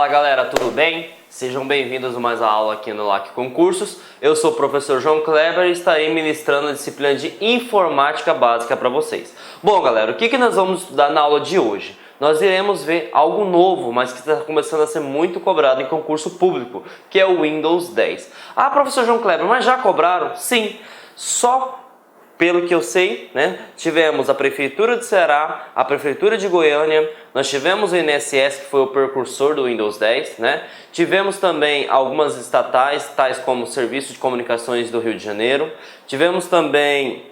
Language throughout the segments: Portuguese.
Fala galera, tudo bem? Sejam bem-vindos a mais uma aula aqui no LAC Concursos. Eu sou o professor João Kleber e estarei ministrando a disciplina de Informática Básica para vocês. Bom galera, o que nós vamos estudar na aula de hoje? Nós iremos ver algo novo, mas que está começando a ser muito cobrado em concurso público, que é o Windows 10. Ah, professor João Kleber, mas já cobraram? Sim, só pelo que eu sei, né? Tivemos a Prefeitura de Ceará, a Prefeitura de Goiânia, nós tivemos o INSS, que foi o precursor do Windows 10, né? Tivemos também algumas estatais, tais como o Serviço de Comunicações do Rio de Janeiro, tivemos também,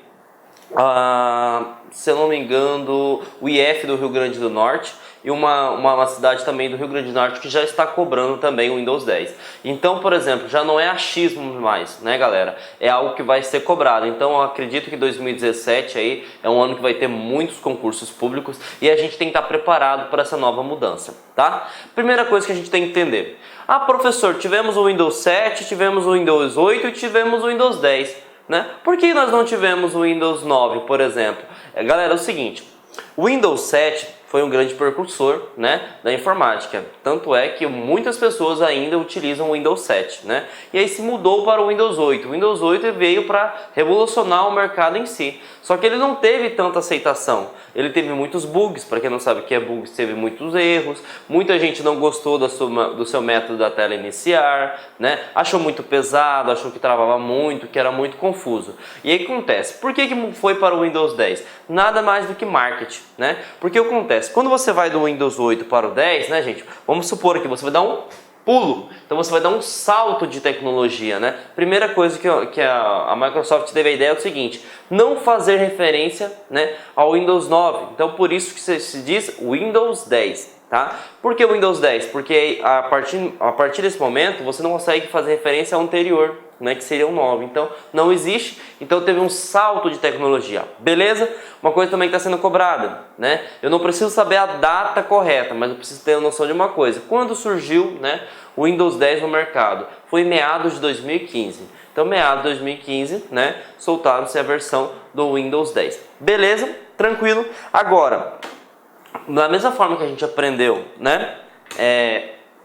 se eu não me engano, o IF do Rio Grande do Norte, e uma cidade também do Rio Grande do Norte que já está cobrando também o Windows 10. Então, por exemplo, já não é achismo mais, né galera? É algo que vai ser cobrado. Então eu acredito que 2017 aí é um ano que vai ter muitos concursos públicos e a gente tem que estar preparado para essa nova mudança, tá? Primeira coisa que a gente tem que entender. Ah, professor, tivemos o Windows 7, tivemos o Windows 8 e tivemos o Windows 10, né? Por que nós não tivemos o Windows 9, por exemplo? Galera, é o seguinte, o Windows 7 foi um grande precursor, né, da informática. Tanto é que muitas pessoas ainda utilizam o Windows 7, né? E aí se mudou para o Windows 8. O Windows 8 veio para revolucionar o mercado em si. Só que ele não teve tanta aceitação. Ele teve muitos bugs, para quem não sabe o que é bugs, teve muitos erros. Muita gente não gostou do seu método da tela iniciar, né? Achou muito pesado, achou que travava muito, que era muito confuso. E aí acontece, por que foi para o Windows 10? Nada mais do que marketing, né? Porque acontece, quando você vai do Windows 8 para o 10, né, gente? Vamos supor que você vai dar um pulo, então você vai dar um salto de tecnologia, né? Primeira coisa que a Microsoft teve a ideia é o seguinte: não fazer referência, né, ao Windows 9. Então por isso que se diz Windows 10. Tá? Por que o Windows 10? Porque a partir desse momento você não consegue fazer referência ao anterior, né, que seria o 9. Então não existe, então teve um salto de tecnologia. Beleza? Uma coisa também que está sendo cobrada, né? Eu não preciso saber a data correta, mas eu preciso ter noção de uma coisa. Quando surgiu, né, o Windows 10 no mercado? Foi em meados de 2015. Então meados de 2015, né, soltaram-se a versão do Windows 10. Beleza? Tranquilo? Agora, da mesma forma que a gente aprendeu, né,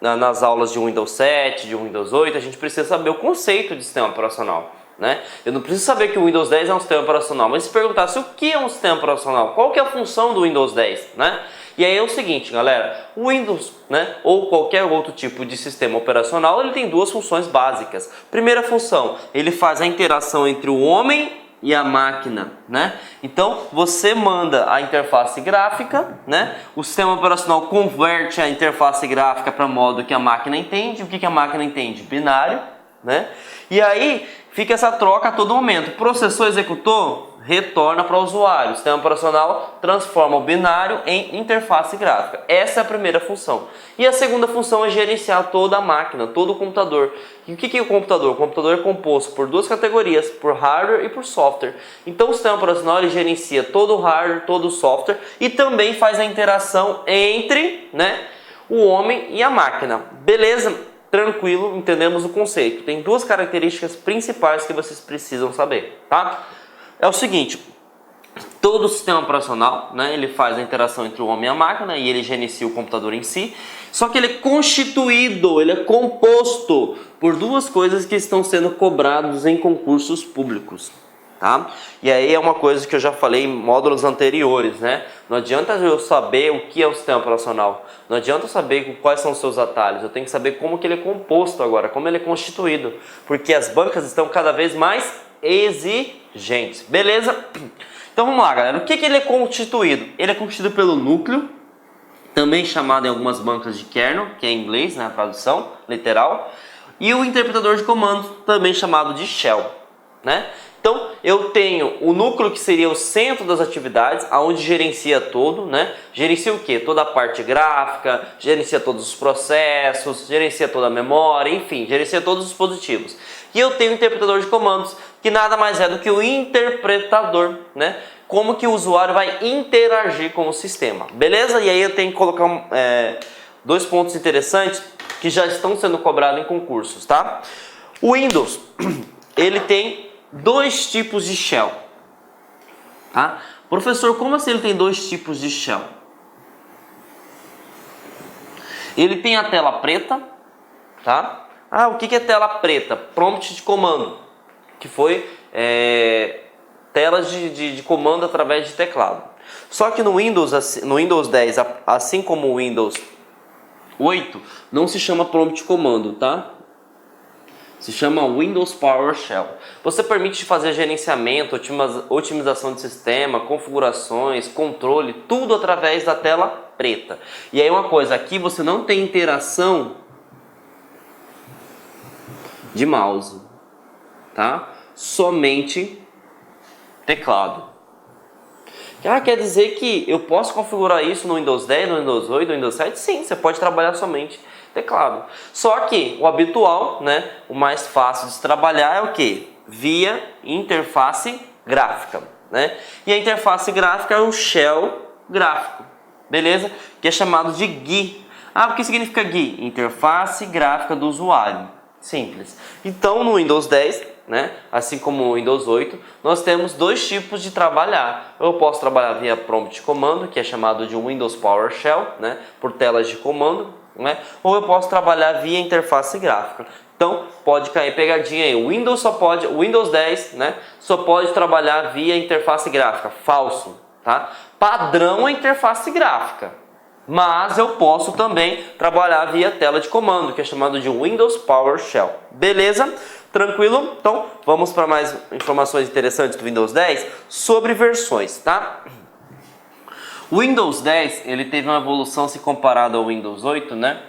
nas aulas de Windows 7, de Windows 8, a gente precisa saber o conceito de sistema operacional, né? Eu não preciso saber que o Windows 10 é um sistema operacional, mas se perguntasse o que é um sistema operacional, qual que é a função do Windows 10, né? E aí é o seguinte, galera, o Windows, né, ou qualquer outro tipo de sistema operacional, ele tem duas funções básicas. Primeira função, ele faz a interação entre o homem e a máquina, né? Então você manda a interface gráfica, né? O sistema operacional converte a interface gráfica para modo que a máquina entende. O que a máquina entende? Binário, né? E aí fica essa troca a todo momento. Processou, executou, retorna para o usuário. O sistema operacional transforma o binário em interface gráfica. Essa é a primeira função. E a segunda função é gerenciar toda a máquina, todo o computador. E o que é o computador? O computador é composto por duas categorias, por hardware e por software. Então o sistema operacional ele gerencia todo o hardware, todo o software e também faz a interação entre, né, o homem e a máquina. Beleza? Tranquilo, entendemos o conceito. Tem duas características principais que vocês precisam saber, tá? É o seguinte, todo o sistema operacional, né, ele faz a interação entre o homem e a máquina e ele gerencia o computador em si, só que ele é constituído, ele é composto por duas coisas que estão sendo cobradas em concursos públicos, tá? E aí é uma coisa que eu já falei em módulos anteriores, né? Não adianta eu saber o que é o sistema operacional, não adianta eu saber quais são os seus atalhos, eu tenho que saber como que ele é composto agora, como ele é constituído, porque as bancas estão cada vez mais exigentes, beleza? Então vamos lá, galera, o que ele é constituído? Ele é constituído pelo núcleo, também chamado em algumas bancas de kernel, que é em inglês, né, a tradução literal, e o interpretador de comandos, também chamado de shell, né? Então eu tenho o núcleo, que seria o centro das atividades, aonde gerencia todo, né? Gerencia o que? Toda a parte gráfica, gerencia todos os processos, gerencia toda a memória, enfim, gerencia todos os dispositivos. E eu tenho o interpretador de comandos, que nada mais é do que o interpretador, né? Como que o usuário vai interagir com o sistema, beleza? E aí eu tenho que colocar dois pontos interessantes que já estão sendo cobrados em concursos, tá? O Windows, ele tem dois tipos de shell, tá? Professor, como assim ele tem dois tipos de shell? Ele tem a tela preta, tá? Ah, o que é tela preta? Prompt de comando, que foi telas de comando através de teclado. Só que no Windows 10, assim como o Windows 8, não se chama prompt de comando, tá? Se chama Windows PowerShell. Você permite fazer gerenciamento, otimização de sistema, configurações, controle, tudo através da tela preta. E aí uma coisa, aqui você não tem interação de mouse, tá? Somente teclado. Quer dizer que eu posso configurar isso no Windows 10, no Windows 8, no Windows 7? Sim, você pode trabalhar somente teclado. Só que o habitual, né, o mais fácil de se trabalhar é o que? Via interface gráfica, né? E a interface gráfica é o shell gráfico, beleza? Que é chamado de GUI. Ah, o que significa GUI? Interface gráfica do usuário. Simples. Então no Windows 10, né, assim como o Windows 8, nós temos dois tipos de trabalhar. Eu posso trabalhar via prompt de comando, que é chamado de Windows PowerShell, né, por telas de comando, né, ou eu posso trabalhar via interface gráfica. Então pode cair pegadinha aí. O Windows 10, né, só pode trabalhar via interface gráfica. Falso, tá? Padrão é interface gráfica. Mas eu posso também trabalhar via tela de comando, que é chamado de Windows PowerShell. Beleza? Tranquilo? Então, vamos para mais informações interessantes do Windows 10 sobre versões, tá? O Windows 10, ele teve uma evolução se comparado ao Windows 8, né?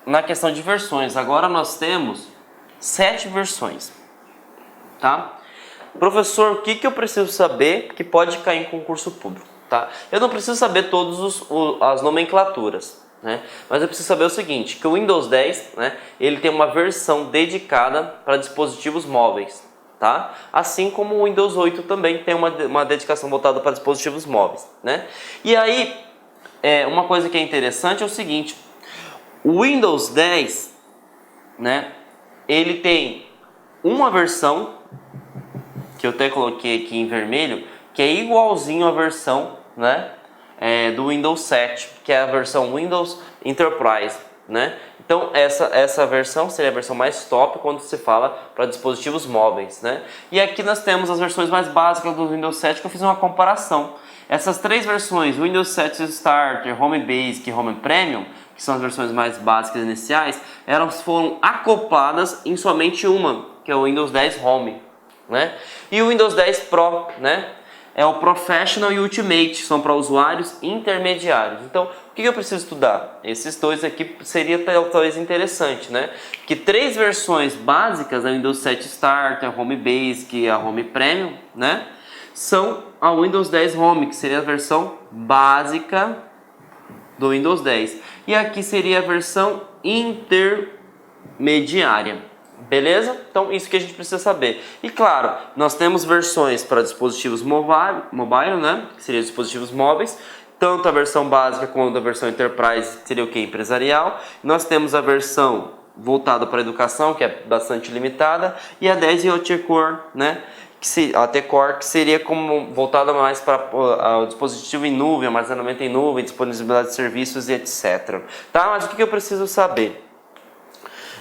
Na questão de versões. Agora nós temos 7 versões, tá? Professor, o que eu preciso saber que pode cair em concurso público, tá? Eu não preciso saber todas as nomenclaturas, né? Mas eu preciso saber o seguinte, que o Windows 10, né, ele tem uma versão dedicada para dispositivos móveis, tá? Assim como o Windows 8 também tem uma dedicação voltada para dispositivos móveis, né? E aí, uma coisa que é interessante é o seguinte, o Windows 10, né, ele tem uma versão, que eu até coloquei aqui em vermelho, que é igualzinho à versão, né, do Windows 7, que é a versão Windows Enterprise, né? Então essa versão seria a versão mais top quando se fala para dispositivos móveis, né? E aqui nós temos as versões mais básicas do Windows 7, que eu fiz uma comparação. Essas três versões, Windows 7 Starter, Home Basic e Home Premium, que são as versões mais básicas iniciais, elas foram acopladas em somente uma, que é o Windows 10 Home, né? E o Windows 10 Pro, né, é o Professional e Ultimate, são para usuários intermediários. Então, o que eu preciso estudar? Esses dois aqui seria talvez interessante, né? Que 3 versões básicas, a Windows 7 Starter, a Home Basic e a Home Premium, né, são a Windows 10 Home, que seria a versão básica do Windows 10. E aqui seria a versão intermediária. Beleza? Então isso que a gente precisa saber. E claro, nós temos versões para dispositivos mobile, né? Que seriam dispositivos móveis, tanto a versão básica quanto a versão Enterprise, que seria o que? Empresarial. Nós temos a versão voltada para a educação, que é bastante limitada, e a 10 e a T-Core, né? A T-Core, que seria como voltada mais para o dispositivo em nuvem, armazenamento em nuvem, disponibilidade de serviços e etc. Tá? Mas o que eu preciso saber?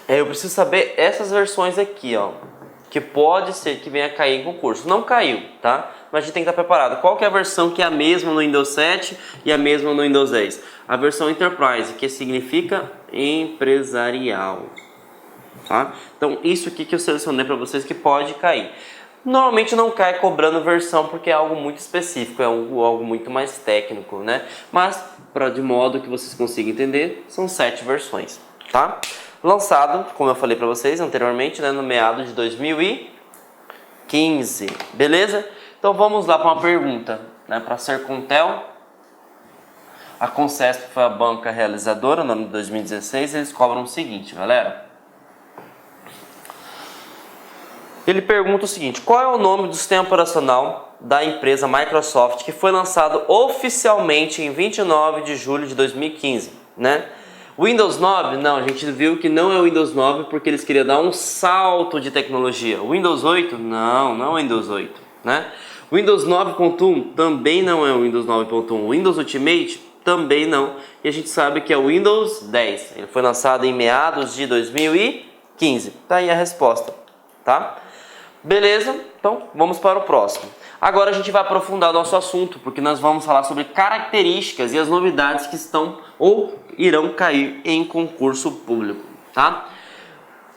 Eu preciso saber essas versões aqui, ó, que pode ser que venha a cair em concurso. Não caiu, tá? Mas a gente tem que estar preparado. Qual que é a versão que é a mesma no Windows 7 e a mesma no Windows 10? A versão Enterprise, que significa empresarial, tá? Então isso aqui que eu selecionei para vocês que pode cair. Normalmente não cai cobrando versão porque é algo muito específico, é algo muito mais técnico, né? Mas, de modo que vocês consigam entender, são 7 versões, tá? Lançado, como eu falei para vocês anteriormente, né, no meado de 2015, beleza? Então vamos lá para uma pergunta, né, para a Sercontel. A Concesp foi a banca realizadora no ano de 2016, eles cobram o seguinte, galera. Ele pergunta o seguinte, qual é o nome do sistema operacional da empresa Microsoft que foi lançado oficialmente em 29 de julho de 2015, né? Windows 9? Não, a gente viu que não é o Windows 9 porque eles queriam dar um salto de tecnologia. Windows 8? Não, não é o Windows 8, né? Windows 9.1 também não é o Windows 9.1. Windows Ultimate também não. E a gente sabe que é o Windows 10. Ele foi lançado em meados de 2015. Tá aí a resposta, tá? Beleza? Então vamos para o próximo. Agora a gente vai aprofundar o nosso assunto, porque nós vamos falar sobre características e as novidades que estão ou irão cair em concurso público, tá?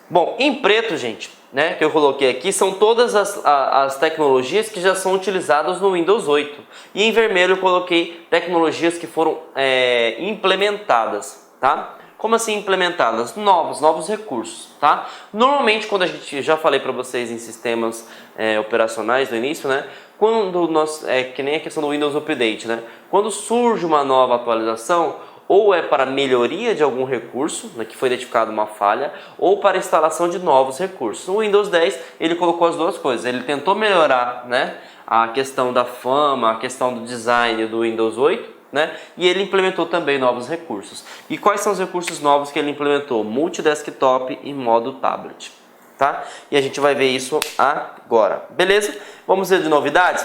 Bom, em preto, gente, né, que eu coloquei aqui, são todas as tecnologias que já são utilizadas no Windows 8. E em vermelho eu coloquei tecnologias que foram implementadas, tá? Como assim implementadas? Novos recursos, tá? Normalmente, quando a gente, já falei para vocês em sistemas operacionais no início, né? Quando nós, que nem a questão do Windows Update, né? Quando surge uma nova atualização, ou é para melhoria de algum recurso, né, que foi identificada uma falha, ou para instalação de novos recursos. No Windows 10 ele colocou as duas coisas, ele tentou melhorar, né, a questão da fama, a questão do design do Windows 8, né, e ele implementou também novos recursos. E quais são os recursos novos que ele implementou? Multi-desktop e modo tablet, tá? E a gente vai ver isso agora, beleza? Vamos ver de novidades?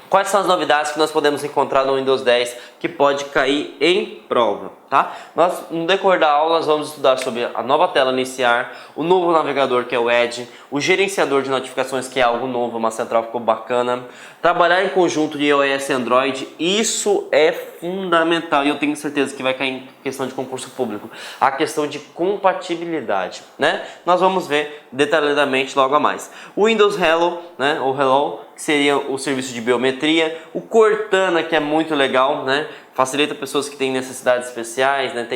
Quais são as novidades que nós podemos encontrar no Windows 10 que pode cair em prova, tá? Nós, no decorrer da aula, nós vamos estudar sobre a nova tela iniciar, o novo navegador que é o Edge, o gerenciador de notificações que é algo novo, uma central ficou bacana, trabalhar em conjunto de iOS e Android, isso é fundamental e eu tenho certeza que vai cair em questão de concurso público, a questão de compatibilidade, né? Nós vamos ver detalhadamente logo a mais. O Windows Hello, né? O Hello, que seria o serviço de biometria, o Cortana, que é muito legal, né? Facilita pessoas que têm necessidades especiais, né?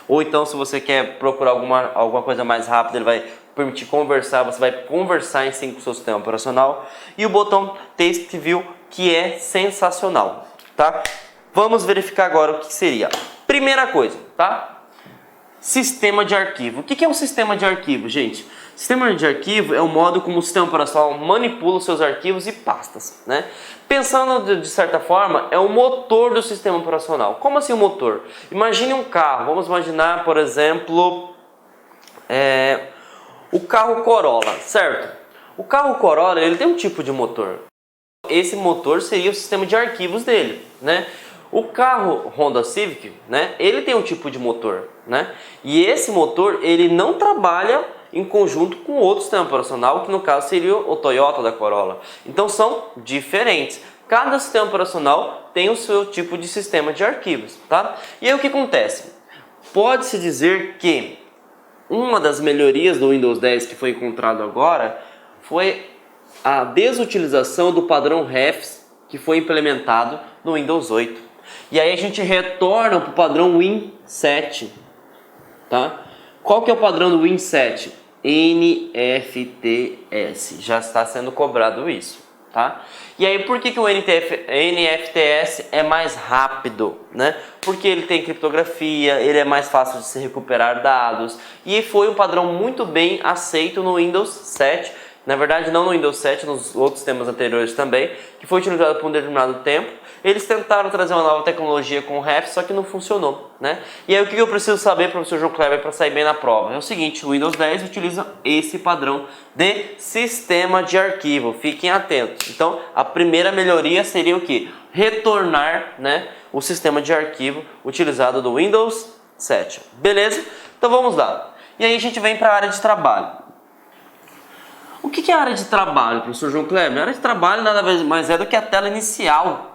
Ou então se você quer procurar alguma coisa mais rápida, ele vai permitir conversar, você vai conversar em si com o seu sistema operacional. E o botão Task View, que é sensacional, tá? Vamos verificar agora o que seria. Primeira coisa, tá? Sistema de arquivo. O que é um sistema de arquivo, gente? Sistema de arquivo é o modo como o sistema operacional manipula os seus arquivos e pastas, né? Pensando de certa forma, é o motor do sistema operacional. Como assim o motor? Imagine um carro. Vamos imaginar, por exemplo, o carro Corolla, certo? O carro Corolla, ele tem um tipo de motor. Esse motor seria o sistema de arquivos dele, né? O carro Honda Civic, né? Ele tem um tipo de motor, né? E esse motor, ele não trabalha em conjunto com outro sistema operacional, que no caso seria o Toyota da Corolla. Então são diferentes. Cada sistema operacional tem o seu tipo de sistema de arquivos, tá? E aí o que acontece? Pode-se dizer que uma das melhorias do Windows 10 que foi encontrado agora foi a desutilização do padrão refs que foi implementado no Windows 8. E aí a gente retorna para o padrão Win7, tá? Qual que é o padrão do Win7? NFTS, já está sendo cobrado isso, tá? E aí por que o NFTS é mais rápido, né? Porque ele tem criptografia, ele é mais fácil de se recuperar dados e foi um padrão muito bem aceito no Windows 7. Na verdade não no Windows 7, nos outros sistemas anteriores também, que foi utilizado por um determinado tempo. Eles tentaram trazer uma nova tecnologia com o REF, só que não funcionou, né? E aí o que eu preciso saber, professor João Kleber, para sair bem na prova? É o seguinte, o Windows 10 utiliza esse padrão de sistema de arquivo, fiquem atentos. Então, a primeira melhoria seria o que? Retornar, né, o sistema de arquivo utilizado do Windows 7. Beleza? Então vamos lá. E aí a gente vem para a área de trabalho. O que é a área de trabalho, professor João Kleber? A área de trabalho nada mais é do que a tela inicial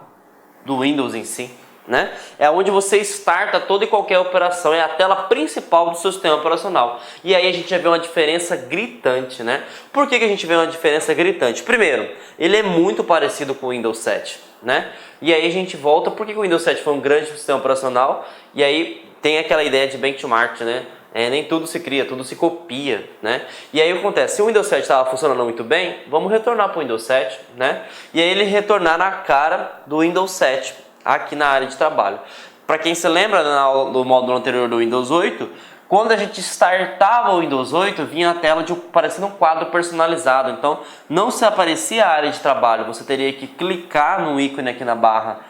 do Windows em si, né? É onde você starta toda e qualquer operação, é a tela principal do seu sistema operacional. E aí a gente já vê uma diferença gritante, né? Por que a gente vê uma diferença gritante? Primeiro, ele é muito parecido com o Windows 7, né? E aí a gente volta, porque o Windows 7 foi um grande sistema operacional, e aí tem aquela ideia de benchmark, né? Nem tudo se cria, tudo se copia, né? E aí acontece, se o Windows 7 estava funcionando muito bem, vamos retornar para o Windows 7, né? E aí ele retornar na cara do Windows 7, aqui na área de trabalho. Para quem se lembra do módulo anterior do Windows 8, quando a gente startava o Windows 8, vinha a tela parecendo um quadro personalizado. Então, não se aparecia a área de trabalho, você teria que clicar no ícone aqui na barra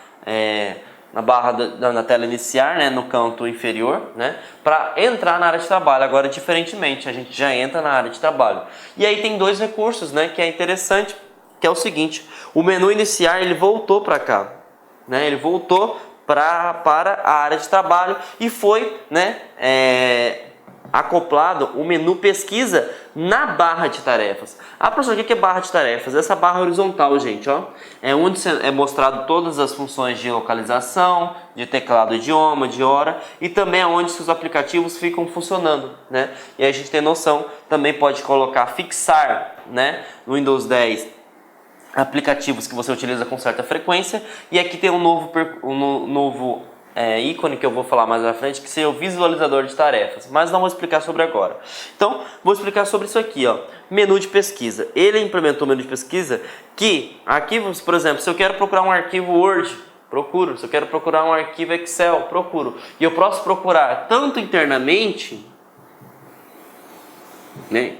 na tela iniciar, né, no canto inferior, né, para entrar na área de trabalho. Agora, diferentemente, a gente já entra na área de trabalho. E aí tem dois recursos, né, que é interessante, que é o seguinte: o menu iniciar, ele voltou para cá, né, ele voltou para a área de trabalho e foi, né, acoplado o menu pesquisa na barra de tarefas. Ah, professor, o que é barra de tarefas? Essa barra horizontal, gente, ó, é onde é mostrado todas as funções de localização, de teclado, idioma, de hora, e também é onde os aplicativos ficam funcionando, né? E aí a gente tem noção, também pode colocar, fixar, né, no Windows 10 aplicativos que você utiliza com certa frequência, e aqui tem um novo ícone que eu vou falar mais à frente, que seria o visualizador de tarefas, mas não vou explicar sobre agora. Então, vou explicar sobre isso aqui, ó, menu de pesquisa. Ele implementou o menu de pesquisa que, aqui, por exemplo, se eu quero procurar um arquivo Word, procuro. Se eu quero procurar um arquivo Excel, procuro. E eu posso procurar tanto internamente, né,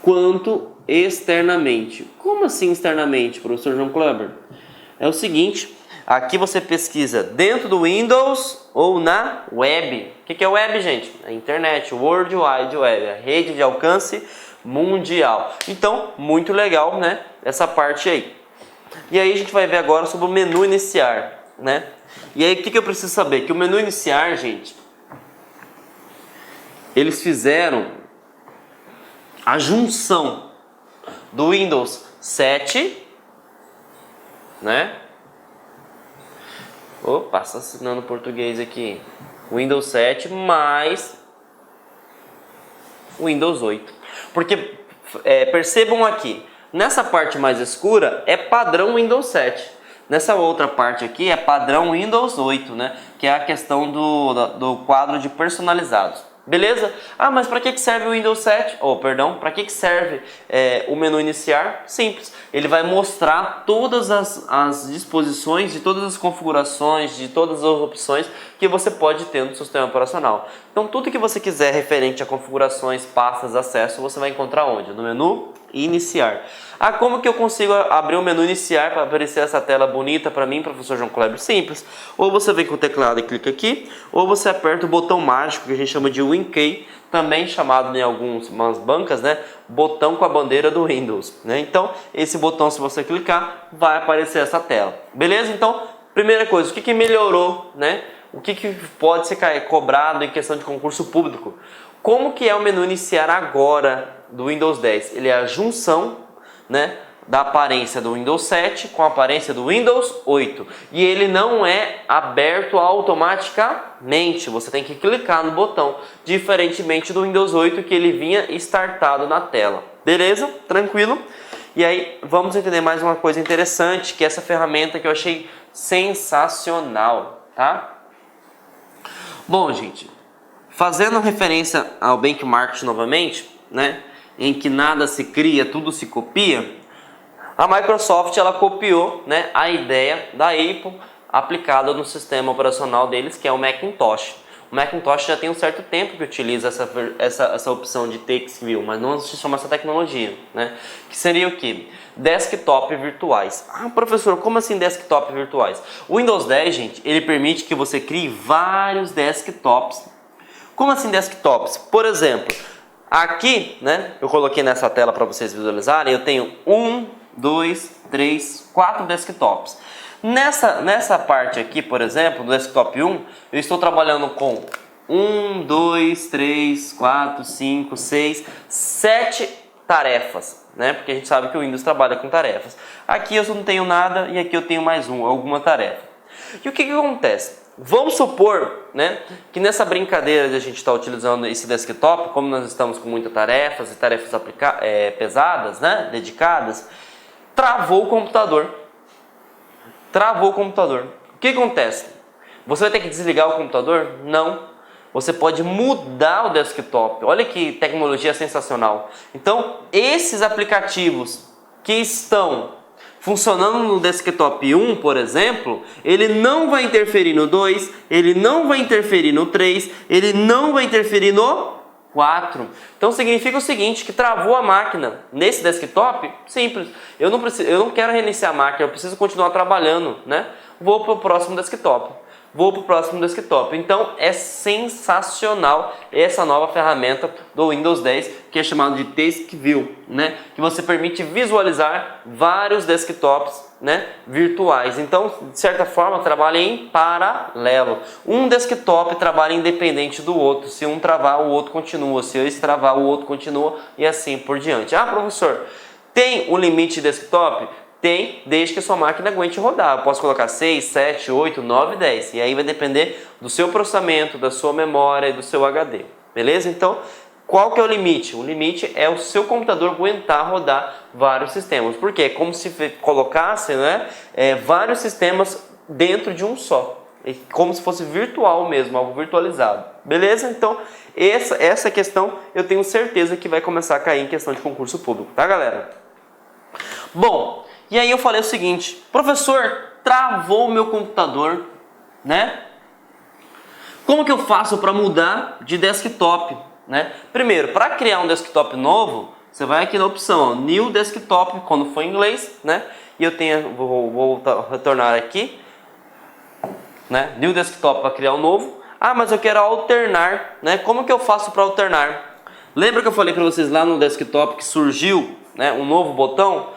quanto externamente. Como assim externamente, professor João Kleber? É o seguinte, aqui você pesquisa dentro do Windows ou na web. O que é web, gente? A internet, World Wide Web, a rede de alcance mundial. Então, muito legal, né? Essa parte aí. E aí a gente vai ver agora sobre o menu iniciar, né? E aí o que eu preciso saber? Que o menu iniciar, gente, eles fizeram a junção do Windows 7, né? Opa, assassinando português aqui. Windows 7 mais Windows 8. Porque percebam aqui, nessa parte mais escura é padrão Windows 7. Nessa outra parte aqui é padrão Windows 8, né? Que é a questão do quadro de personalizados. Beleza? Ah, mas para que serve o Windows 7? Para que serve o menu iniciar? Simples. Ele vai mostrar todas as disposições de todas as configurações, de todas as opções que você pode ter no sistema operacional. Então, tudo que você quiser referente a configurações, pastas, acesso, você vai encontrar onde? No menu iniciar. Ah, como que eu consigo abrir o menu iniciar para aparecer essa tela bonita para mim, professor João Kleber? Simples. Ou você vem com o teclado e clica aqui, ou você aperta o botão mágico que a gente chama de WinKey, também chamado em algumas bancas, né, botão com a bandeira do Windows, né? Então, esse botão, se você clicar, vai aparecer essa tela. Beleza? Então, primeira coisa, o que melhorou, né? O que pode ser cobrado em questão de concurso público? Como que é o menu iniciar agora do Windows 10? Ele é a junção, né, da aparência do Windows 7 com a aparência do Windows 8. E ele não é aberto automaticamente. Você tem que clicar no botão, diferentemente do Windows 8 que ele vinha startado na tela. Beleza? Tranquilo? E aí vamos entender mais uma coisa interessante, que é essa ferramenta que eu achei sensacional, tá? Bom, gente, fazendo referência ao benchmark novamente, né, em que nada se cria, tudo se copia, a Microsoft ela copiou, né, a ideia da Apple aplicada no sistema operacional deles, que é o Macintosh. O Macintosh já tem um certo tempo que utiliza essa opção de text view, mas não se chama essa tecnologia, né? Que seria o que? Desktop virtuais. Ah, professor, como assim desktop virtuais? O Windows 10, gente, ele permite que você crie vários desktops. Como assim desktops? Por exemplo, aqui, né, eu coloquei nessa tela para vocês visualizarem, eu tenho 1, 2, 3, 4 desktops. Nessa parte aqui, por exemplo, do desktop 1, eu estou trabalhando com 1, 2, 3, 4, 5, 6, 7 tarefas, né? Porque a gente sabe que o Windows trabalha com tarefas. Aqui eu não tenho nada e aqui eu tenho mais alguma tarefa. E o que acontece? Vamos supor, né, que nessa brincadeira de a gente estar utilizando esse desktop, como nós estamos com muitas tarefas e tarefas pesadas, né, dedicadas, travou o computador. Travou o computador. O que acontece? Você vai ter que desligar o computador? Não. Você pode mudar o desktop. Olha que tecnologia sensacional. Então, esses aplicativos que estão funcionando no desktop 1, por exemplo, ele não vai interferir no 2, ele não vai interferir no 3, ele não vai interferir no 4. Então significa o seguinte, que travou a máquina nesse desktop, simples. Eu não quero reiniciar a máquina, eu preciso continuar trabalhando, né? Vou para o próximo desktop. vou para o próximo desktop. Então é sensacional essa nova ferramenta do Windows 10, que é chamado de Task View, né? Que você permite visualizar vários desktops, né, virtuais. Então, de certa forma, trabalha em paralelo. Um desktop trabalha independente do outro. Se um travar, o outro continua. Se esse travar, o outro continua e assim por diante. Ah, professor, tem um limite de desktop? Tem, desde que a sua máquina aguente rodar. Eu posso colocar 6, 7, 8, 9, 10. E aí vai depender do seu processamento, da sua memória e do seu HD. Beleza? Então, qual que é o limite? O limite é o seu computador aguentar rodar vários sistemas. Porque é como se colocasse, né, vários sistemas dentro de um só. Como se fosse virtual mesmo, algo virtualizado. Beleza? Então, essa questão eu tenho certeza que vai começar a cair em questão de concurso público. Tá, galera? Bom, e aí eu falei o seguinte: professor, travou o meu computador, né? Como que eu faço para mudar de desktop? Né? Primeiro, para criar um desktop novo, você vai aqui na opção ó, New Desktop, quando for em inglês, né? E eu vou retornar aqui, né? New Desktop para criar um novo. Ah, mas eu quero alternar, né? Como que eu faço para alternar? Lembra que eu falei para vocês lá no desktop que surgiu, né, um novo botão?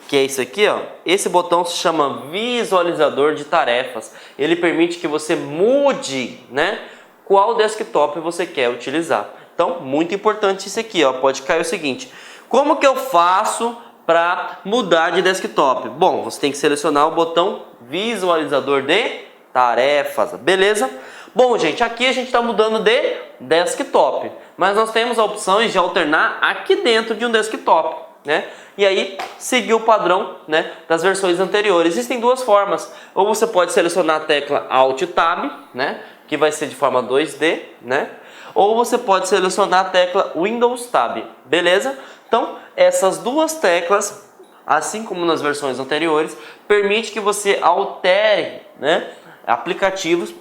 Que é isso aqui, ó. Esse botão se chama Visualizador de Tarefas. Ele permite que você mude, né, qual desktop você quer utilizar. Então, muito importante isso aqui, ó. Pode cair o seguinte: como que eu faço para mudar de desktop? Bom, você tem que selecionar o botão Visualizador de Tarefas, beleza? Bom, gente, aqui a gente está mudando de desktop, mas nós temos a opção de alternar aqui dentro de um desktop, né? E aí, seguir o padrão, né, das versões anteriores. Existem duas formas. Ou você pode selecionar a tecla Alt Tab, né, que vai ser de forma 2D, né? Ou você pode selecionar a tecla Windows Tab, beleza? Então, essas duas teclas, assim como nas versões anteriores, permite que você altere, né, aplicativos,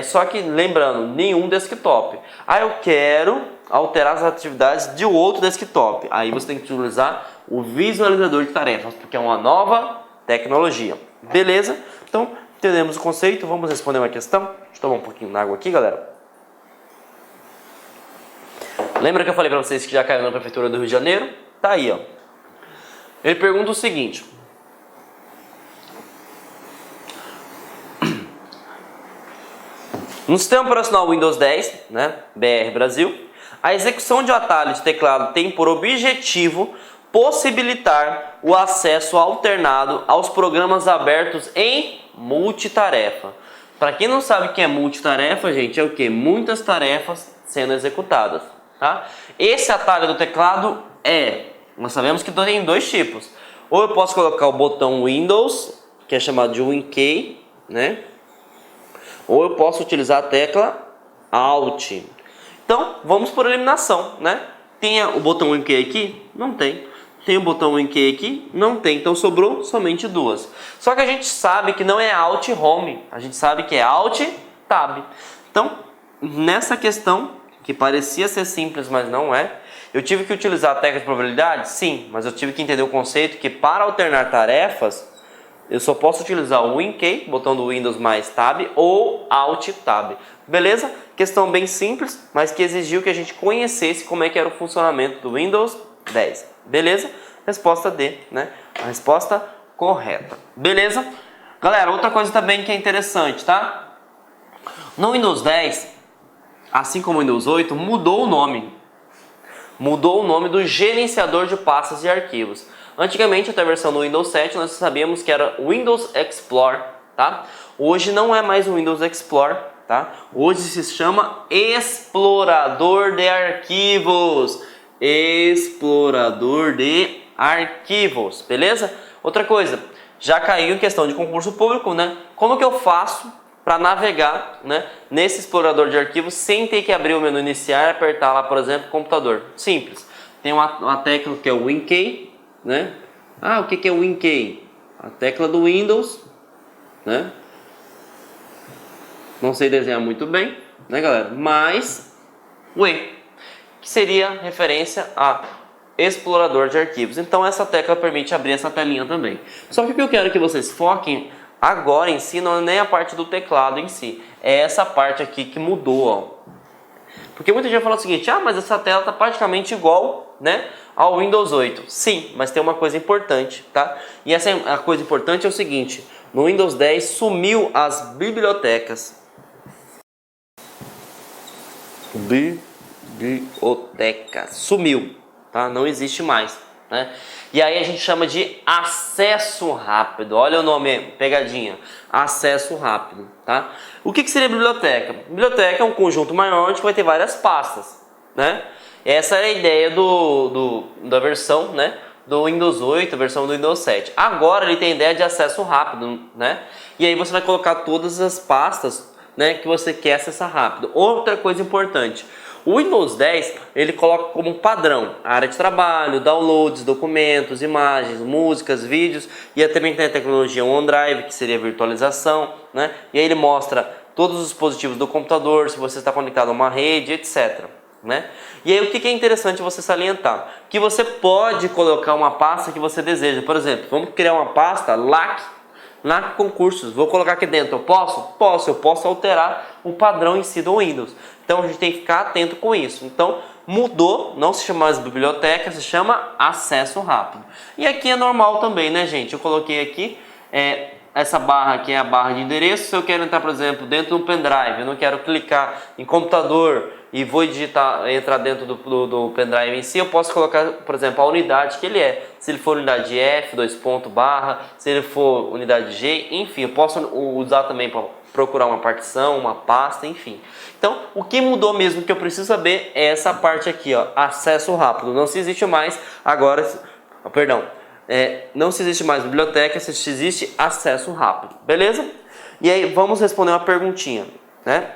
só que lembrando, nenhum desktop. Ah, eu quero alterar as atividades de outro desktop. Aí você tem que utilizar o visualizador de tarefas, porque é uma nova tecnologia. Beleza? Então, entendemos o conceito, vamos responder uma questão. Deixa eu tomar um pouquinho d'água aqui, galera. Lembra que eu falei para vocês que já caiu na Prefeitura do Rio de Janeiro? Tá aí, ó. Ele pergunta o seguinte: no sistema operacional Windows 10, né, BR Brasil, a execução de um atalho de teclado tem por objetivo possibilitar o acesso alternado aos programas abertos em multitarefa. Para quem não sabe o que é multitarefa, gente, é o que? Muitas tarefas sendo executadas, tá? Esse atalho do teclado nós sabemos que tem dois tipos. Ou eu posso colocar o botão Windows, que é chamado de WinKey, né? Ou eu posso utilizar a tecla Alt. Então, vamos por eliminação, né? Tem o botão WinKey aqui? Não tem. Tem o botão WinKey aqui? Não tem. Então, sobrou somente duas. Só que a gente sabe que não é Alt Home. A gente sabe que é Alt Tab. Então, nessa questão, que parecia ser simples, mas não é, eu tive que utilizar a tecla de probabilidade? Sim, mas eu tive que entender o conceito que para alternar tarefas, eu só posso utilizar o WinKey, botão do Windows mais Tab, ou Alt Tab. Beleza? Questão bem simples, mas que exigiu que a gente conhecesse como é que era o funcionamento do Windows 10. Beleza? Resposta D, né? A resposta correta. Beleza? Galera, outra coisa também que é interessante, tá? No Windows 10, assim como o Windows 8, mudou o nome. Mudou o nome do gerenciador de pastas e arquivos. Antigamente, até a versão do Windows 7, nós sabíamos que era Windows Explorer, tá? Hoje não é mais o Windows Explorer, tá? Hoje se chama Explorador de Arquivos. Explorador de Arquivos, beleza? Outra coisa, já caiu em questão de concurso público, né? Como que eu faço para navegar, né, nesse explorador de arquivos sem ter que abrir o menu iniciar e apertar lá, por exemplo, computador? Simples. Tem uma tecla que é o WinKey, né? Ah, o que é o WinKey? A tecla do Windows, né? Não sei desenhar muito bem, né, galera? Mas o E, que seria referência a explorador de arquivos. Então essa tecla permite abrir essa telinha também. Só que o que eu quero que vocês foquem agora em si não é nem a parte do teclado em si, é essa parte aqui que mudou, ó. Porque muita gente fala o seguinte, mas essa tela está praticamente igual, né, ao Windows 8. Sim, mas tem uma coisa importante, tá? E essa a coisa importante é o seguinte, no Windows 10 sumiu as bibliotecas. Biblioteca sumiu, tá? Não existe mais, né? E aí a gente chama de acesso rápido. Olha o nome, pegadinha. Acesso rápido, tá? O que seria biblioteca? Biblioteca é um conjunto maior onde vai ter várias pastas, né? Essa é a ideia da versão, né, do Windows 8, a versão do Windows 7. Agora ele tem a ideia de acesso rápido, né? E aí você vai colocar todas as pastas, né, que você quer acessar rápido. Outra coisa importante, o Windows 10 ele coloca como padrão a área de trabalho, downloads, documentos, imagens, músicas, vídeos, e também tem a tecnologia OneDrive, que seria a virtualização, né? E aí ele mostra todos os dispositivos do computador, se você está conectado a uma rede, etc. Né? E aí o que é interessante você salientar? Que você pode colocar uma pasta que você deseja. Por exemplo, vamos criar uma pasta LAC concursos. Vou colocar aqui dentro. Eu posso? Posso. Eu posso alterar o padrão em si do Windows. Então a gente tem que ficar atento com isso. Então mudou, não se chama mais biblioteca, se chama acesso rápido. E aqui é normal também, né, gente? Eu coloquei aqui essa barra aqui é a barra de endereço. Se eu quero entrar, por exemplo, dentro do pendrive, eu não quero clicar em computador e vou entrar dentro do pendrive em si, eu posso colocar, por exemplo, a unidade que ele é. Se ele for unidade F, barra, se ele for unidade G, enfim, eu posso usar também para procurar uma partição, uma pasta, enfim. Então, o que mudou mesmo que eu preciso saber é essa parte aqui, ó, acesso rápido. Não se existe mais agora, não se existe mais biblioteca, se existe acesso rápido, beleza? E aí vamos responder uma perguntinha, né?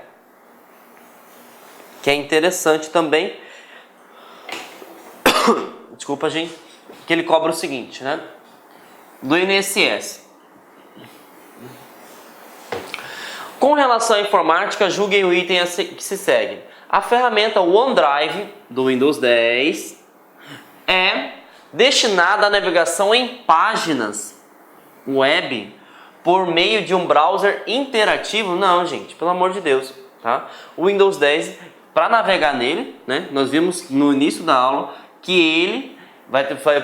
Que é interessante também. Desculpa, gente. Que ele cobra o seguinte, né? Do INSS. Com relação à informática, julguem o item que se segue. A ferramenta OneDrive do Windows 10 é destinada à navegação em páginas web por meio de um browser interativo? Não, gente, pelo amor de Deus, tá? O Windows 10, para navegar nele, né, nós vimos no início da aula que ele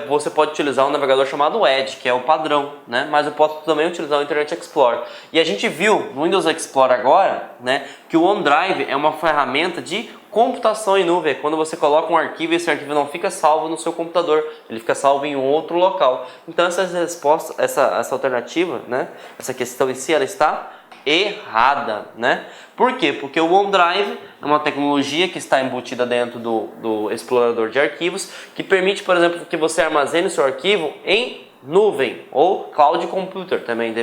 você pode utilizar um navegador chamado Edge, que é o padrão, né? Mas eu posso também utilizar o Internet Explorer. E a gente viu no Windows Explorer agora, né, que o OneDrive é uma ferramenta de computação em nuvem. Quando você coloca um arquivo e esse arquivo não fica salvo no seu computador, ele fica salvo em um outro local. Então essa alternativa, né, essa questão em si, ela está errada, né? Por quê? Porque o OneDrive é uma tecnologia que está embutida dentro do explorador de arquivos, que permite, por exemplo, que você armazene o seu arquivo em nuvem ou cloud computer também,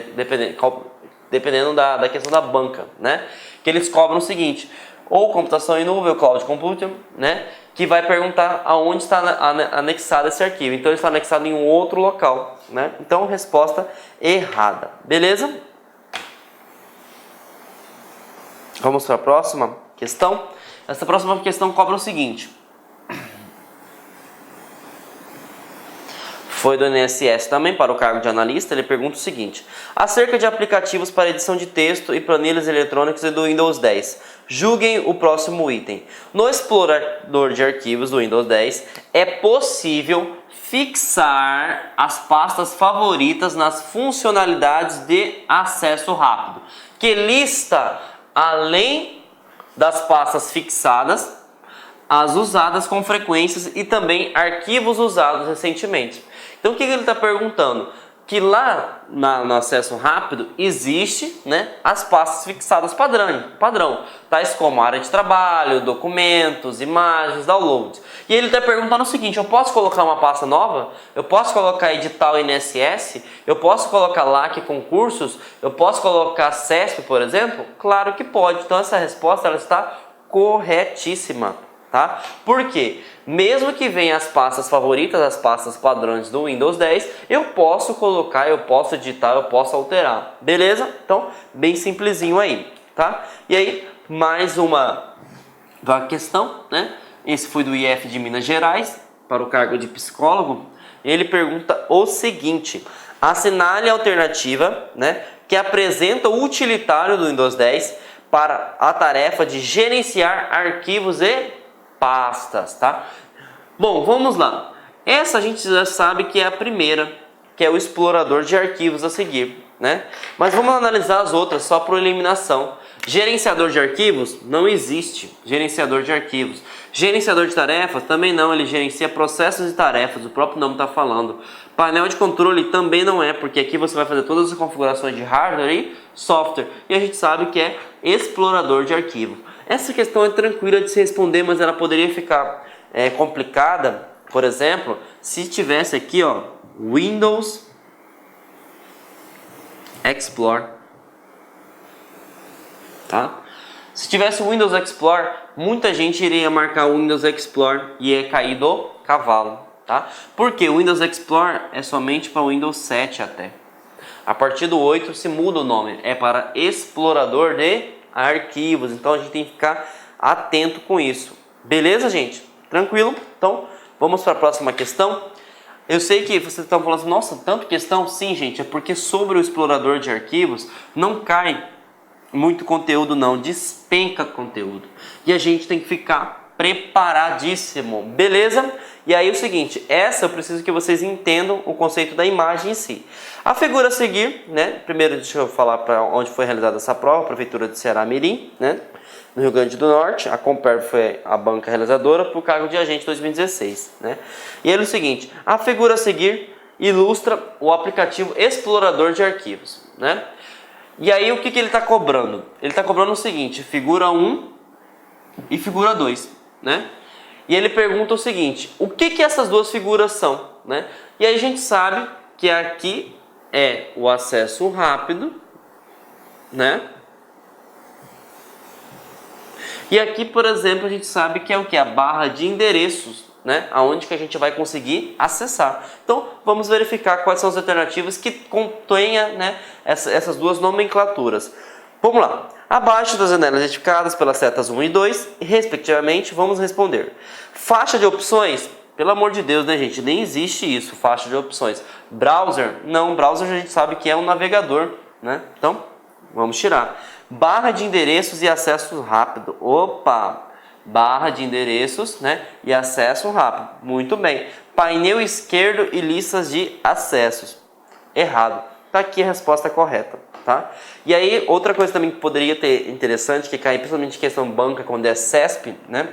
dependendo da questão da banca, né? Que eles cobram o seguinte, ou computação em nuvem ou cloud computer, né? Que vai perguntar aonde está anexado esse arquivo. Então ele está anexado em um outro local, né? Então resposta errada, beleza? Vamos para a próxima questão. Essa próxima questão cobra o seguinte. Foi do INSS também, para o cargo de analista. Ele pergunta o seguinte. Acerca de aplicativos para edição de texto e planilhas eletrônicas do Windows 10. Julguem o próximo item. No explorador de arquivos do Windows 10, é possível fixar as pastas favoritas nas funcionalidades de acesso rápido, que lista, além das pastas fixadas, as usadas com frequências e também arquivos usados recentemente. Então o que ele está perguntando? Que lá no acesso rápido existe, né, as pastas fixadas padrão, tais como área de trabalho, documentos, imagens, downloads. E ele está perguntando o seguinte, eu posso colocar uma pasta nova? Eu posso colocar edital INSS? Eu posso colocar LAC concursos? Eu posso colocar CESP, por exemplo? Claro que pode. Então essa resposta ela está corretíssima, tá? Por quê? Mesmo que venha as pastas favoritas, as pastas padrões do Windows 10, eu posso colocar, eu posso editar, eu posso alterar. Beleza? Então, bem simplesinho aí, tá? E aí, mais uma questão, né? Esse foi do IF de Minas Gerais, para o cargo de psicólogo. Ele pergunta o seguinte: assinale a alternativa, né, que apresenta o utilitário do Windows 10 para a tarefa de gerenciar arquivos e pastas, tá? Bom, vamos lá. Essa a gente já sabe que é a primeira, que é o explorador de arquivos a seguir, né? Mas vamos analisar as outras só por eliminação. Gerenciador de arquivos? Não existe gerenciador de arquivos. Gerenciador de tarefas? Também não, ele gerencia processos e tarefas, o próprio nome está falando. Painel de controle também não é, porque aqui você vai fazer todas as configurações de hardware e software. E a gente sabe que é explorador de arquivo. Essa questão é tranquila de se responder, mas ela poderia ficar complicada, por exemplo, se tivesse aqui, ó, Windows Explorer, tá? Se tivesse o Windows Explorer, muita gente iria marcar o Windows Explorer e ia cair do cavalo, tá? Porque o Windows Explorer é somente para o Windows 7 até. A partir do 8 se muda o nome, é para explorador de arquivos, então a gente tem que ficar atento com isso. Beleza, gente? Tranquilo? Então, vamos para a próxima questão. Eu sei que vocês estão falando assim, nossa, tanto questão? Sim, gente, é porque sobre o explorador de arquivos não cai muito conteúdo não, despenca conteúdo. E a gente tem que ficar preparadíssimo, beleza? E aí o seguinte, essa eu preciso que vocês entendam o conceito da imagem em si. A figura a seguir, né? Primeiro deixa eu falar para onde foi realizada essa prova, Prefeitura de Ceará-Mirim, né? No Rio Grande do Norte, a Comperv foi a banca realizadora para o cargo de agente 2016, né? E aí é o seguinte, a figura a seguir ilustra o aplicativo explorador de arquivos, né? E aí o que ele está cobrando? Ele está cobrando o seguinte, figura 1 e figura 2, né? E ele pergunta o seguinte, o que essas duas figuras são, né? E aí a gente sabe que aqui é o acesso rápido, né? E aqui, por exemplo, a gente sabe que é o que? A barra de endereços, né? Aonde que a gente vai conseguir acessar. Então, vamos verificar quais são as alternativas que contenha, né, essas duas nomenclaturas. Vamos lá. Abaixo das janelas identificadas pelas setas 1 e 2, respectivamente, vamos responder. Faixa de opções? Pelo amor de Deus, né, gente? Nem existe isso, faixa de opções. Browser? Não, browser a gente sabe que é um navegador, né? Então, vamos tirar. Barra de endereços e acesso rápido. Opa! Barra de endereços, né? E acesso rápido. Muito bem. Painel esquerdo e listas de acessos. Errado. Tá aqui a resposta correta, tá? E aí, outra coisa também que poderia ter interessante, que cai principalmente em questão banca, quando é CESP, né?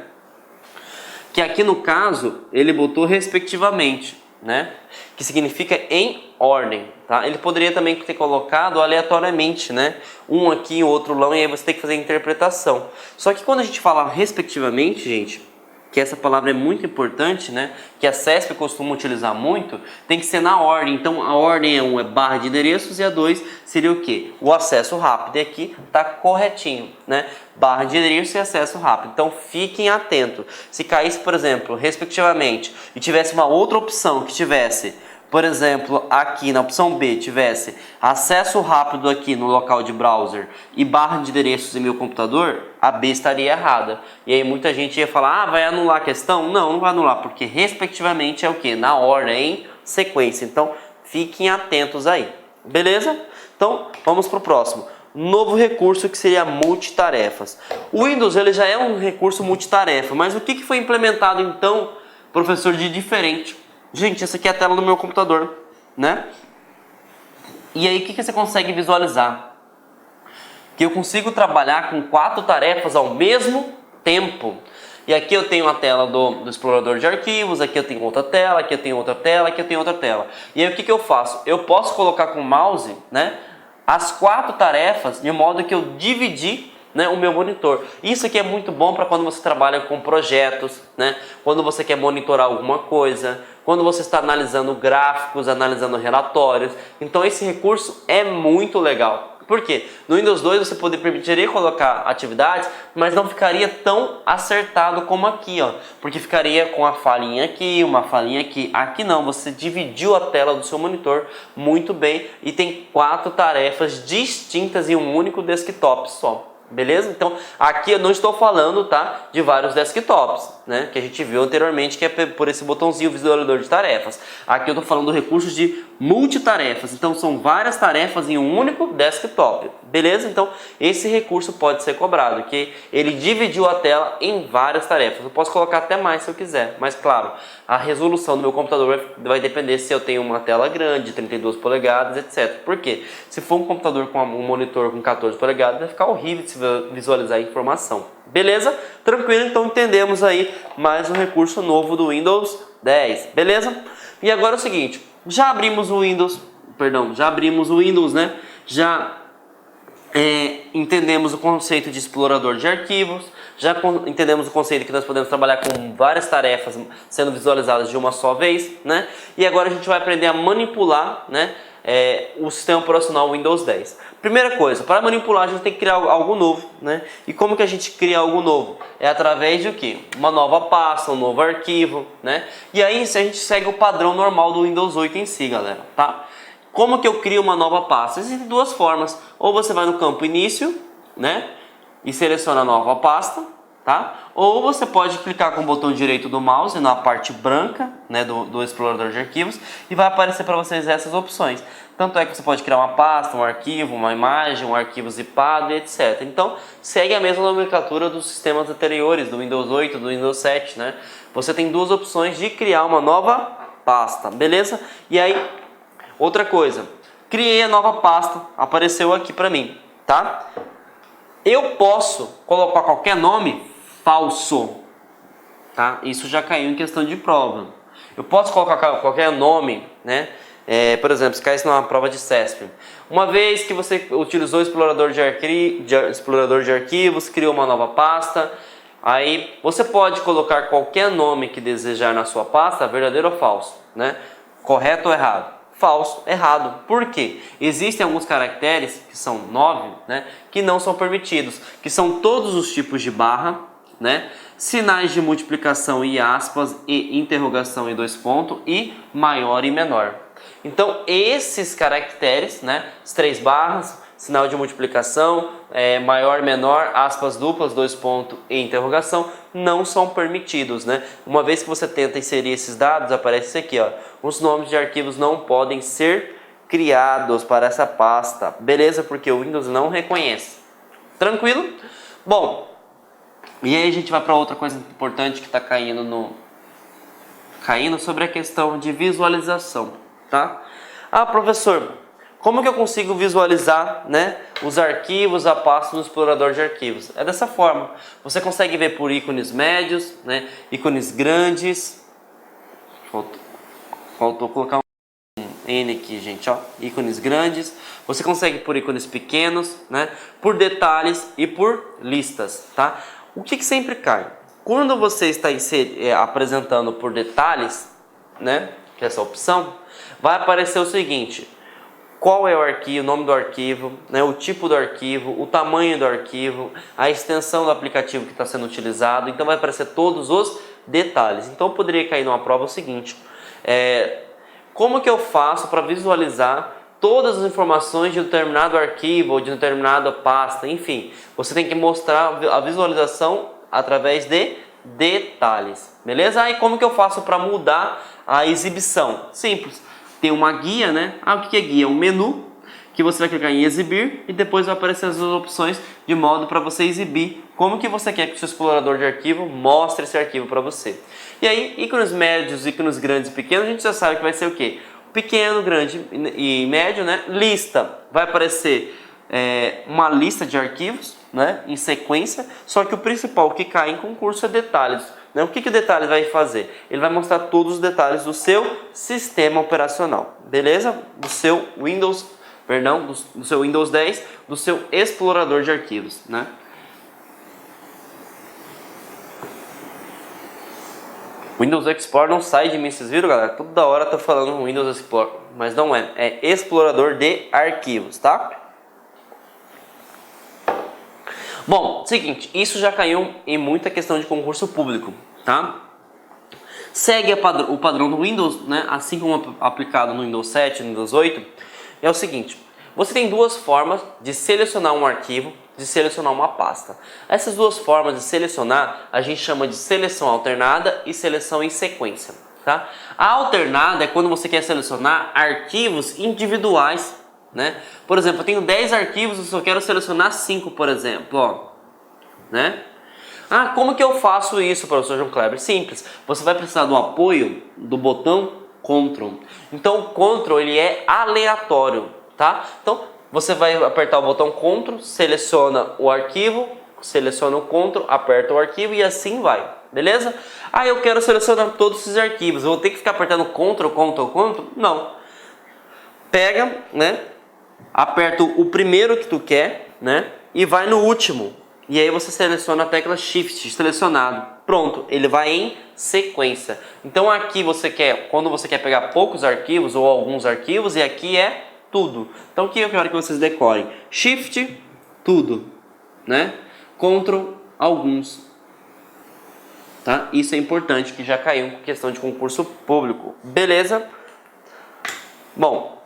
Que aqui no caso, ele botou respectivamente, né? Que significa em ordem, tá? Ele poderia também ter colocado aleatoriamente, né? Um aqui, outro lá, e aí você tem que fazer a interpretação. Só que quando a gente fala respectivamente, gente, que essa palavra é muito importante, né? Que a CESP costuma utilizar muito, tem que ser na ordem. Então a ordem é 1 é barra de endereços e a 2 seria o quê? O acesso rápido. E aqui tá corretinho, né? Barra de endereço e acesso rápido. Então fiquem atentos. Se caísse, por exemplo, respectivamente, e tivesse uma outra opção que tivesse, por exemplo, aqui na opção B tivesse acesso rápido aqui no local de browser e barra de endereços em meu computador, a B estaria errada. E aí muita gente ia falar, vai anular a questão? Não, não vai anular, porque respectivamente é o que? Na ordem, em sequência. Então, fiquem atentos aí. Beleza? Então, vamos para o próximo. Novo recurso que seria multitarefas. O Windows ele já é um recurso multitarefa, mas o que foi implementado então, professor, de diferente? Gente, essa aqui é a tela do meu computador, né? E aí, o que você consegue visualizar? Que eu consigo trabalhar com 4 tarefas ao mesmo tempo. E aqui eu tenho a tela do explorador de arquivos, aqui eu tenho outra tela, aqui eu tenho outra tela, aqui eu tenho outra tela. E aí, o que eu faço? Eu posso colocar com o mouse, né, as 4 tarefas de modo que eu dividi, né, o meu monitor. Isso aqui é muito bom para quando você trabalha com projetos, né? Quando você quer monitorar alguma coisa, quando você está analisando gráficos, analisando relatórios. Então esse recurso é muito legal. Por quê? No Windows 2 você permitiria colocar atividades, mas não ficaria tão acertado como aqui, ó. Porque ficaria com a falinha aqui, uma falinha aqui. Aqui não, você dividiu a tela do seu monitor muito bem e tem 4 tarefas distintas em um único desktop só. Beleza? Então, aqui eu não estou falando, tá, de vários desktops, né, que a gente viu anteriormente, que é por esse botãozinho visualizador de tarefas. Aqui eu estou falando do recurso de multitarefas, então são várias tarefas em um único desktop. Beleza? Então, esse recurso pode ser cobrado, que ele dividiu a tela em várias tarefas. Eu posso colocar até mais se eu quiser, mas claro, a resolução do meu computador vai depender se eu tenho uma tela grande, 32 polegadas, etc. Por quê? Se for um computador com um monitor com 14 polegadas, vai ficar horrível de se visualizar a informação. Beleza? Tranquilo? Então entendemos aí mais um recurso novo do Windows 10. Beleza? E agora é o seguinte, já abrimos o Windows, né? Já entendemos o conceito de explorador de arquivos, já entendemos o conceito que nós podemos trabalhar com várias tarefas sendo visualizadas de uma só vez, né? E agora a gente vai aprender a manipular, né, o sistema operacional Windows 10. Primeira coisa, para manipular a gente tem que criar algo novo, né? E como que a gente cria algo novo? É através de o quê? Uma nova pasta, um novo arquivo, né? E aí a gente segue o padrão normal do Windows 8 em si, galera, tá? Como que eu crio uma nova pasta? Existem duas formas. Ou você vai no campo início, né, e seleciona a nova pasta, tá? Ou você pode clicar com o botão direito do mouse na parte branca, né, do explorador de arquivos, e vai aparecer para vocês essas opções. Tanto é que você pode criar uma pasta, um arquivo, uma imagem, um arquivo zipado, etc. Então, segue a mesma nomenclatura dos sistemas anteriores, do Windows 8, do Windows 7, né? Você tem duas opções de criar uma nova pasta, beleza? E aí, outra coisa, criei a nova pasta, apareceu aqui para mim, tá? Eu posso colocar qualquer nome falso, tá? Isso já caiu em questão de prova. Eu posso colocar qualquer nome, né? Por exemplo, se caísse numa prova de CESP. Uma vez que você utilizou o explorador de arquivos, criou uma nova pasta, aí você pode colocar qualquer nome que desejar na sua pasta, verdadeiro ou falso, né? Correto ou errado? Falso, errado. Por quê? Existem alguns caracteres, que são 9, né, que não são permitidos, que são todos os tipos de barra, né, sinais de multiplicação e aspas, e interrogação e 2 pontos, e maior e menor. Então, esses caracteres, né, as 3 barras, sinal de multiplicação, maior, menor, aspas duplas, 2 pontos e interrogação, não são permitidos, né? Uma vez que você tenta inserir esses dados, aparece isso aqui, ó. Os nomes de arquivos não podem ser criados para essa pasta, beleza? Porque o Windows não reconhece. Tranquilo? Bom, e aí a gente vai para outra coisa importante que está caindo sobre a questão de visualização, tá? Ah, professor, como que eu consigo visualizar, né, os arquivos, a pasta no explorador de arquivos? É dessa forma. Você consegue ver por ícones médios, né, ícones grandes. Faltou colocar um N aqui, gente, ó. Ícones grandes. Você consegue por ícones pequenos, né, por detalhes e por listas, tá? O que sempre cai? Quando você está apresentando por detalhes, né, que é essa opção, vai aparecer o seguinte: qual é o arquivo, o nome do arquivo, né, o tipo do arquivo, o tamanho do arquivo, a extensão do aplicativo que está sendo utilizado. Então vai aparecer todos os detalhes. Então poderia cair numa prova o seguinte: como que eu faço para visualizar todas as informações de um determinado arquivo ou de determinada pasta? Enfim, você tem que mostrar a visualização através de detalhes, beleza? Aí como que eu faço para mudar a exibição? Simples. Tem uma guia, né? O que é guia? Um menu que você vai clicar em exibir e depois vai aparecer as duas opções de modo para você exibir como que você quer que o seu explorador de arquivo mostre esse arquivo para você. E aí, ícones médios, ícones grandes e pequenos, a gente já sabe que vai ser o quê? Pequeno, grande e médio, né? Lista. Vai aparecer uma lista de arquivos, né, em sequência, só que o principal que cai em concurso é detalhes. O que o detalhe vai fazer? Ele vai mostrar todos os detalhes do seu sistema operacional, beleza? Do seu Windows, do seu Windows 10, do seu explorador de arquivos, né? Windows Explorer não sai de mim, vocês viram, galera? Toda hora eu tô falando Windows Explorer, mas não é explorador de arquivos, tá? Bom, seguinte, isso já caiu em muita questão de concurso público, tá? Segue o padrão do Windows, né? Assim como aplicado no Windows 7, no Windows 8, é o seguinte: você tem duas formas de selecionar um arquivo de selecionar uma pasta. Essas duas formas de selecionar a gente chama de seleção alternada e seleção em sequência. Tá? A alternada é quando você quer selecionar arquivos individuais, né? Por exemplo, eu tenho 10 arquivos e só quero selecionar 5, por exemplo. Ó, né? Ah, como que eu faço isso, professor João Kleber? Simples. Você vai precisar do apoio do botão Ctrl. Então o Ctrl ele é aleatório, tá? Então você vai apertar o botão Ctrl, seleciona o arquivo, seleciona o Ctrl, aperta o arquivo e assim vai, beleza? Ah, eu quero selecionar todos esses arquivos. Eu vou ter que ficar apertando Ctrl, Ctrl, Ctrl? Não. Pega, né? Aperta o primeiro que tu quer, né? E vai no último. E aí você seleciona a tecla Shift, selecionado. Pronto, ele vai em sequência. Então aqui você quer, quando você quer pegar poucos arquivos ou alguns arquivos, e aqui é tudo. Então o que eu quero que vocês decorem? Shift, tudo, né? Ctrl, alguns. Tá? Isso é importante, que já caiu com questão de concurso público. Beleza? Bom,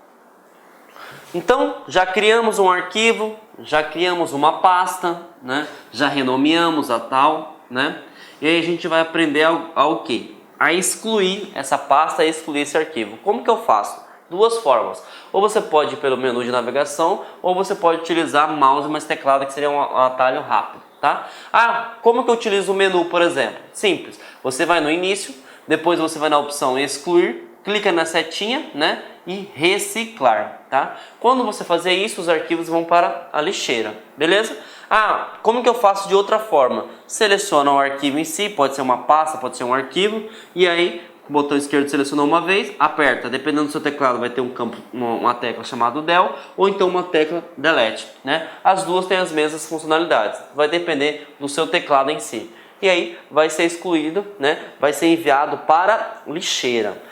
então já criamos um arquivo, já criamos uma pasta, né? Já renomeamos a tal, né? E aí a gente vai aprender ao quê? A excluir essa pasta, a excluir esse arquivo. Como que eu faço? Duas formas. Ou você pode ir pelo menu de navegação, ou você pode utilizar mouse mais teclado, que seria um atalho rápido, tá? Ah, como que eu utilizo o menu, por exemplo? Simples. Você vai no início, depois você vai na opção excluir, clica na setinha, né? E reciclar, tá? Quando você fazer isso, os arquivos vão para a lixeira, beleza? Ah, como que eu faço de outra forma? Seleciona o arquivo em si, pode ser uma pasta, pode ser um arquivo, e aí o botão esquerdo selecionou uma vez, aperta, dependendo do seu teclado vai ter um campo, uma tecla chamada del, ou então uma tecla delete, né? As duas têm as mesmas funcionalidades, vai depender do seu teclado em si. E aí vai ser excluído, né? Vai ser enviado para lixeira.